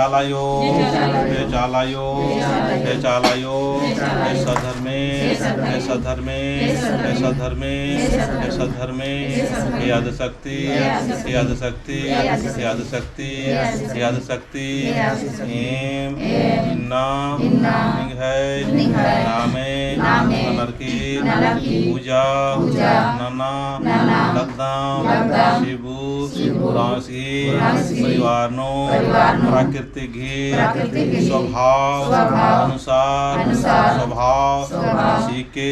चालायो हे चालायो हे चालायो हे सधर्मे हे सधर्मे हे सधर्मे हे सधर्मे हे याद शक्ति हे याद शक्ति हे याद शक्ति हे याद शक्ति एम इन्ना निंग है नामे नरकी पूजा नना लग्दाम शिबू राशि परिवार नो प्राकृतिक घी स्वभाव अनुसार स्वभाव सीखे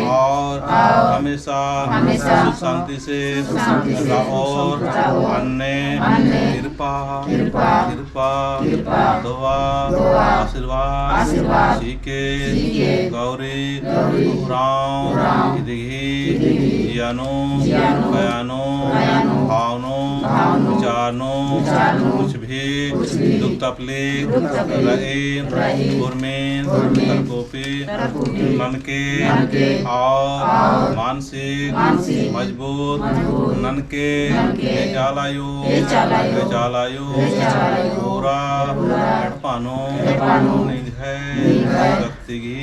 और हमेशा सुख शांति से और अन्य कृपा दुआ आशीर्वाद सीखे गौरी राम यानो बयानो भावनो विचारनो कुछ भी दुख तकलीफ रहे गुरमेन तरकोपी मन के और मानसिक मजबूत नन के चालायु पूरा पानो निज है शक्ति की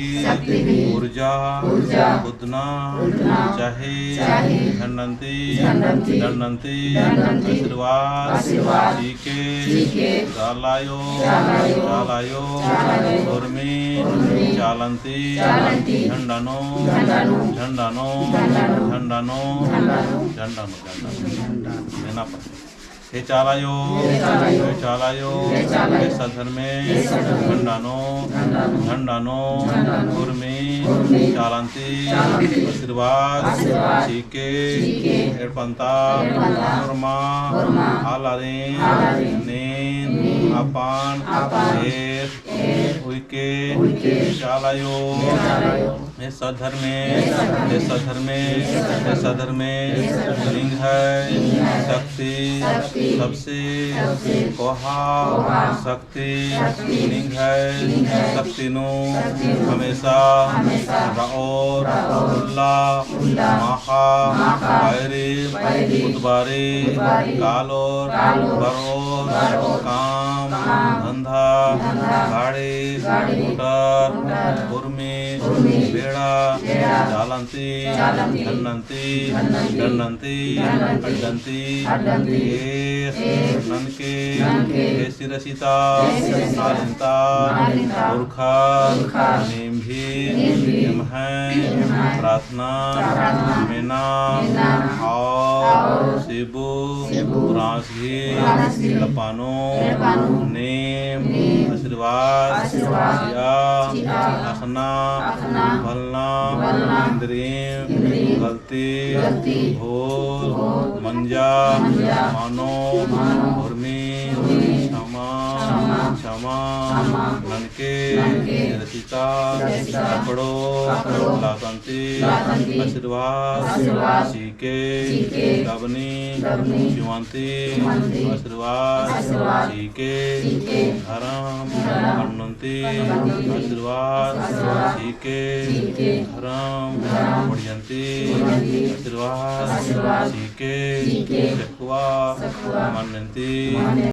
ऊर्जा बुद्धना चाहे धनंती आशीर्वाद सीखे चालायो उर्मी चालंती झंडनो लेना पड़ता हे चालायो हे सधर्मे झंडानो उर्मी चालंती आशीर्वाद सीखे एडपंता नरमा आलारे नेन अपान उइके चालायो हे सधर्मे लिंग है शक्ति सबसे कोहा शक्ति लिंग है शक्ति नो हमेशा और महा पैरी उतबारी कालोर बरोर काम धंधा गाड़ी मोटर उर्मी बेड़ा चालंती धनंती अड्डंती ननके शिरसिता नालिंता पुरखा नेमभी प्रार्थना मेना और शिबू राशि लपानो नेम आशीर्वाद आसना भलना इंद्रिय गलती भूल मंजा मानो उर्मी क्षमा ननके रचिता पकड़ो लातंती आशीर्वाद सीके गबनी शिवंती आशीर्वाद सीके धर्म अन्नंती आशीर्वाद सीके धर्म मुड़ियंती आशीर्वाद सीके मनंती